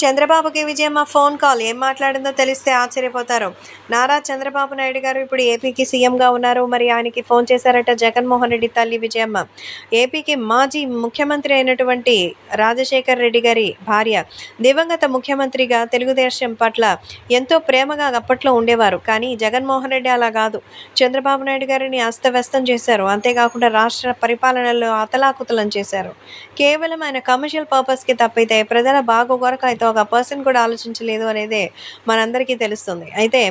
చంద్రబాబుకి Vijayamma phone call ఏం మాట్లాడిందో తెలిస్తే ఆశ్చర్యపోతారు. నారా చంద్రబాబు నాయుడు గారు ఇప్పుడు ఏపీకి సీఎంగా ఉన్నారు. మరి ఆయనకి ఫోన్ చేశారట జగన్మోహన్ రెడ్డి తల్లి విజయమ్మ. ఏపీకి మాజీ ముఖ్యమంత్రి అయినటువంటి రాజశేఖర్ రెడ్డి గారి భార్య. దివంగత ముఖ్యమంత్రిగా తెలుగుదేశం పట్ల ఎంతో ప్రేమగా అప్పట్లో ఉండేవారు. కానీ జగన్మోహన్ రెడ్డి అలా కాదు. చంద్రబాబు నాయుడు గారిని అస్తవ్యస్తం చేశారు. అంతేకాకుండా రాష్ట్ర పరిపాలనలో అతలాకుతలం చేశారు. కేవలం ఆయన కమర్షియల్ పర్పస్కి తప్పితే ప్రజల బాగోగురకు అయితే ఒక పర్సన్ కూడా ఆలోచించలేదు అనేదే మనందరికీ తెలుస్తుంది. అయితే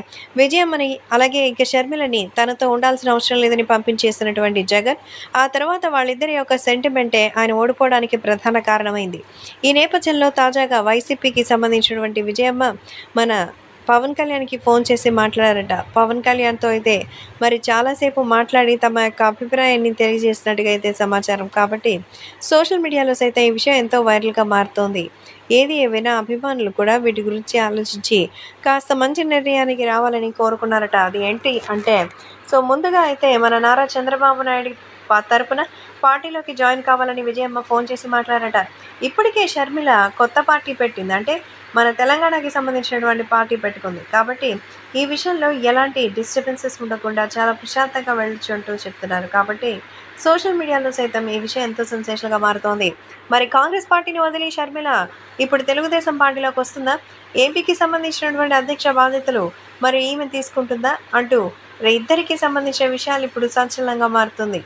విజయమ్మని అలాగే ఇక షర్మిలని తనతో ఉండాల్సిన అవసరం లేదని పంపించేసినటువంటి జగన్ ఆ తర్వాత వాళ్ళిద్దరి యొక్క సెంటిమెంటే ఆయన ఓడిపోవడానికి ప్రధాన కారణమైంది. ఈ నేపథ్యంలో తాజాగా వైసీపీకి సంబంధించినటువంటి విజయమ్మ మన పవన్ కళ్యాణ్కి ఫోన్ చేసి మాట్లాడారట. పవన్ కళ్యాణ్తో అయితే మరి చాలాసేపు మాట్లాడి తమ యొక్క అభిప్రాయాన్ని తెలియజేసినట్టుగా అయితే సమాచారం. కాబట్టి సోషల్ మీడియాలో సైతం ఈ విషయం ఎంతో వైరల్గా మారుతోంది. ఏది ఏవైనా అభిమానులు కూడా వీటి గురించి ఆలోచించి కాస్త మంచి నిర్ణయానికి రావాలని కోరుకున్నారట. అది ఏంటి అంటే ముందుగా అయితే మన నారా చంద్రబాబు నాయుడు తరపున పార్టీలోకి జాయిన్ కావాలని విజయమ్మ ఫోన్ చేసి మాట్లాడారట. ఇప్పటికే షర్మిల కొత్త పార్టీ పెట్టింది. అంటే మన తెలంగాణకి సంబంధించినటువంటి పార్టీ పెట్టుకుంది. కాబట్టి ఈ విషయంలో ఎలాంటి డిస్టర్బెన్సెస్ ఉండకుండా చాలా ప్రశాంతంగా వెళ్ళొచ్చు అంటూ చెప్తున్నారు. కాబట్టి సోషల్ మీడియాలో సైతం ఈ విషయం ఎంతో సెన్సేషన్గా మారుతోంది. మరి కాంగ్రెస్ పార్టీని వదిలి షర్మిల ఇప్పుడు తెలుగుదేశం పార్టీలోకి వస్తుందా? ఏపీకి సంబంధించినటువంటి అధ్యక్ష బాధ్యతలు మరి ఈమె తీసుకుంటుందా అంటూ ఇద్దరికి సంబంధించిన విషయాలు ఇప్పుడు సంచలనంగా మారుతుంది.